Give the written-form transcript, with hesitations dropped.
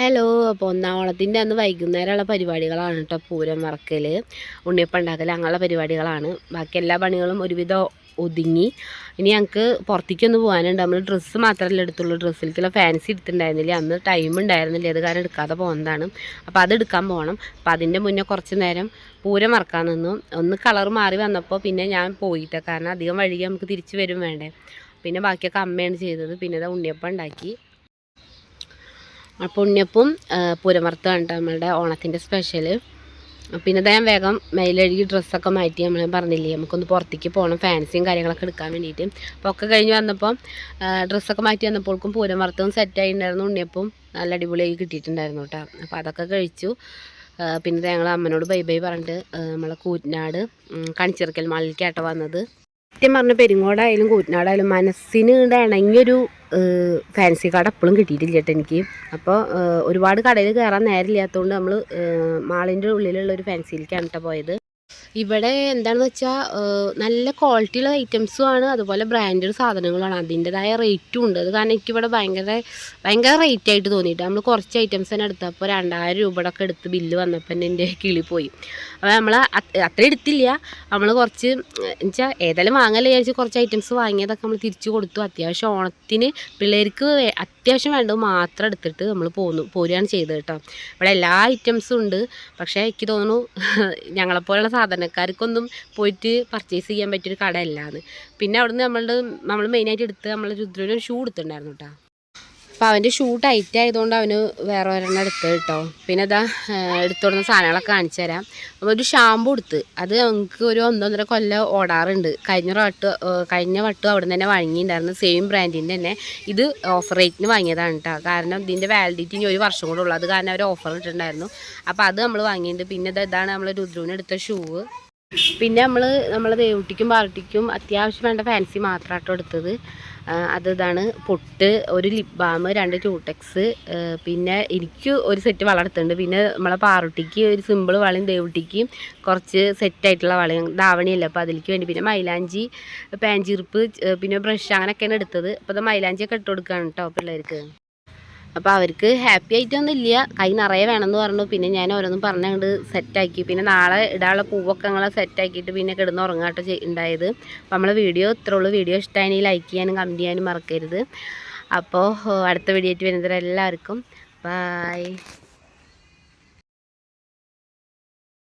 Hello. അപ്പോൾ ഒന്നാം ഓണത്തിൻ്റെ അന്ന് വൈകുന്നേരമുള്ള പരിപാടികളാണ് കേട്ടോ. പൂരം വറക്കൽ, ഉണ്ണിയപ്പം ഉണ്ടാക്കൽ, അങ്ങനെയുള്ള പരിപാടികളാണ്. ബാക്കി എല്ലാ പണികളും ഒരുവിധം ഒതുങ്ങി. ഇനി ഞങ്ങൾക്ക് പുറത്തേക്കൊന്ന് പോകാനുണ്ട്. നമ്മൾ ഡ്രസ്സ് മാത്രമല്ല എടുത്തുള്ളൂ. ഡ്രസ്സിലേക്കുള്ള ഫാൻസി എടുത്തിട്ടുണ്ടായിരുന്നില്ല, അന്ന് ടൈം ഉണ്ടായിരുന്നില്ല, അത് കാരണം എടുക്കാതെ പോകുന്നതാണ്. അപ്പോൾ അത് എടുക്കാൻ പോകണം. അപ്പോൾ അതിൻ്റെ മുന്നേ കുറച്ച് നേരം പൂരം വറക്കാൻ നിന്നു. ഒന്ന് കളർ മാറി വന്നപ്പോൾ പിന്നെ ഞാൻ പോയിട്ട്, കാരണം അധികം വഴികെ നമുക്ക് തിരിച്ച് വരും വേണ്ടേ. പിന്നെ ബാക്കിയൊക്കെ അമ്മയാണ് ചെയ്തത്. പിന്നെ അത് ഉണ്ണിയപ്പം ഉണ്ടാക്കി. അപ്പോൾ ഉണ്ണിയപ്പം പൂരം വറുത്തതാണ് കേട്ടോ നമ്മളുടെ ഓണത്തിൻ്റെ സ്പെഷ്യൽ. പിന്നെ ഞാൻ വേഗം മേലഴുകി ഡ്രസ്സൊക്കെ മാറ്റി. നമ്മൾ പറഞ്ഞില്ലേ നമുക്കൊന്ന് പുറത്തേക്ക് പോകണം, ഫാൻസിയും കാര്യങ്ങളൊക്കെ എടുക്കാൻ വേണ്ടിയിട്ട്. അപ്പോൾ ഒക്കെ കഴിഞ്ഞ് വന്നപ്പം ഡ്രസ്സൊക്കെ മാറ്റി വന്നപ്പോഴേക്കും പൂരം വറുത്തതും സെറ്റായിട്ടുണ്ടായിരുന്നു. ഉണ്ണിയപ്പം നല്ല അടിപൊളിയായി കിട്ടിയിട്ടുണ്ടായിരുന്നു കേട്ടോ. അപ്പോൾ അതൊക്കെ കഴിച്ചു. പിന്നെ ഞങ്ങൾ അമ്മനോട് ബൈ ബൈ പറഞ്ഞിട്ട് നമ്മളെ കൂറ്റനാട് കണിച്ചിറക്കൽ മാളിലേക്കാട്ടോ വന്നത്. സത്യം പറഞ്ഞ പെരിങ്ങോടായാലും കൂറ്റനാടായാലും മനസ്സിന് ഇണങ്ങിയൊരു ഫാൻസി കട എപ്പോഴും കിട്ടിയിട്ടില്ല കേട്ടോ എനിക്ക്. അപ്പോൾ ഒരുപാട് കടയിൽ കയറാൻ നേരമില്ലാത്തതുകൊണ്ട് നമ്മൾ മാളിൻ്റെ ഉള്ളിലുള്ള ഒരു ഫാൻസിയിലേക്കാണ് കേട്ടോ പോയത്. ഇവിടെ എന്താണെന്ന് വെച്ചാൽ നല്ല ക്വാളിറ്റിയുള്ള ഐറ്റംസുമാണ്, അതുപോലെ ബ്രാൻഡഡ് സാധനങ്ങളാണ്. അതിൻ്റെതായ റേറ്റും ഉണ്ട്. അത് കാരണം എനിക്കിവിടെ ഭയങ്കര റേറ്റ് ആയിട്ട് തോന്നിയിട്ട് നമ്മൾ കുറച്ച് ഐറ്റംസ് തന്നെ എടുത്തപ്പോൾ 2000 രൂപയുടെ ഒക്കെ എടുത്ത് ബില്ല് വന്നപ്പോൾ തന്നെ എൻ്റെ കിളി പോയി. അപ്പോൾ നമ്മൾ അത്ര എടുത്തില്ല, നമ്മൾ കുറച്ച് എന്നുവെച്ചാൽ ഏതായാലും വാങ്ങാൻ വിചാരിച്ച് കുറച്ച് ഐറ്റംസ് വാങ്ങിയതൊക്കെ നമ്മൾ തിരിച്ചു കൊടുത്തു. അത്യാവശ്യം ഓണത്തിന് പിള്ളേർക്ക് അത്യാവശ്യം വേണ്ടത് മാത്രം എടുത്തിട്ട് നമ്മൾ പോരുകയാണ് ചെയ്തത് കേട്ടോ. ഇവിടെ എല്ലാ ഐറ്റംസും ഉണ്ട്. പക്ഷേ എനിക്ക് തോന്നുന്നു ഞങ്ങളെപ്പോലുള്ള സാധാരണക്കാർക്കൊന്നും പോയിട്ട് പർച്ചേസ് ചെയ്യാൻ പറ്റിയൊരു കടയല്ലാന്ന്. പിന്നെ അവിടുന്ന് നമ്മൾ മെയിനായിട്ട് എടുത്ത് നമ്മൾ രുദ്രനൊരു ഷൂ എടുത്തിട്ടുണ്ടായിരുന്നു കേട്ടോ. അപ്പോൾ അവൻ്റെ ഷൂ ടൈറ്റ് ആയതുകൊണ്ട് അവന് വേറെ ഒരെണ്ണം എടുത്ത് കേട്ടോ. പിന്നെ അതാ എടുത്തുകൊടുന്ന സാധനങ്ങളൊക്കെ കാണിച്ചു തരാം. ഒരു ഷാമ്പു എടുത്ത്, അത് നമുക്ക് ഒരു 1-1.5 കൊല്ലം ഓടാറുണ്ട്. കഴിഞ്ഞ വട്ടം അവിടെ നിന്ന് തന്നെ വാങ്ങിയിട്ടുണ്ടായിരുന്നു, സെയിം ബ്രാൻഡിൻ്റെ തന്നെ. ഇത് ഓഫർ റേറ്റിന് വാങ്ങിയതാണ് കേട്ടോ. കാരണം ഇതിൻ്റെ വാലിഡിറ്റി ഇനി 1 വർഷം കൂടെ ഉള്ളൂ, അത് കാരണം അവർ ഓഫർ ഇട്ടിട്ടുണ്ടായിരുന്നു. അപ്പോൾ അത് നമ്മൾ വാങ്ങിയിട്ടുണ്ട്. പിന്നെ ഇതാണ് നമ്മൾ രുദ്രുവിന് എടുത്ത ഷൂ. പിന്നെ നമ്മളെ ദേവുട്ടിക്കും പാർട്ടിക്കും അത്യാവശ്യം വേണ്ട ഫാൻസി മാത്രമാട്ടോ എടുത്തത്. ഇതാണ് പൊട്ട്, ഒരു ലിപ് ബാം, 2 ക്യൂടെക്സ്, പിന്നെ എനിക്ക് ഒരു സെറ്റ് വള എടുത്തിട്ടുണ്ട്. പിന്നെ നമ്മളെ പാറുട്ടിക്ക് ഒരു സിമ്പിൾ വളയും ദേവുട്ടിക്ക് കുറച്ച് സെറ്റായിട്ടുള്ള വളയും ധാവണിയല്ല, അപ്പോൾ അതിലേക്ക് വേണ്ടി. പിന്നെ മൈലാഞ്ചി, പാഞ്ചിരിപ്പ്, പിന്നെ ബ്രഷ്, അങ്ങനെയൊക്കെയാണ് എടുത്തത്. അപ്പോൾ അത് മൈലാഞ്ചിയൊക്കെ ഇട്ട് കൊടുക്കുകയാണ് കേട്ടോ പിള്ളേർക്ക്. അപ്പോൾ അവർക്ക് ഹാപ്പി ആയിട്ടൊന്നും ഇല്ല, കൈ നിറയെ വേണമെന്ന് പറഞ്ഞു. പിന്നെ ഞാൻ ഓരോന്നും പറഞ്ഞുകൊണ്ട് സെറ്റാക്കി. പിന്നെ നാളെ ഇടാനുള്ള പൂവൊക്കെ ഞങ്ങളെ സെറ്റാക്കിയിട്ട് പിന്നെ കിടന്ന് ഉറങ്ങാട്ടോ ഉണ്ടായത്. അപ്പോൾ നമ്മളെ വീഡിയോ ഇത്രേ ഉള്ളൂ. വീഡിയോ ഇഷ്ടമാണെങ്കിൽ ലൈക്ക് ചെയ്യാനും കമൻറ്റ് ചെയ്യാനും മറക്കരുത്. അപ്പോൾ അടുത്ത വീഡിയോ ആയിട്ട് വരുന്നവരെല്ലാവർക്കും ബൈ.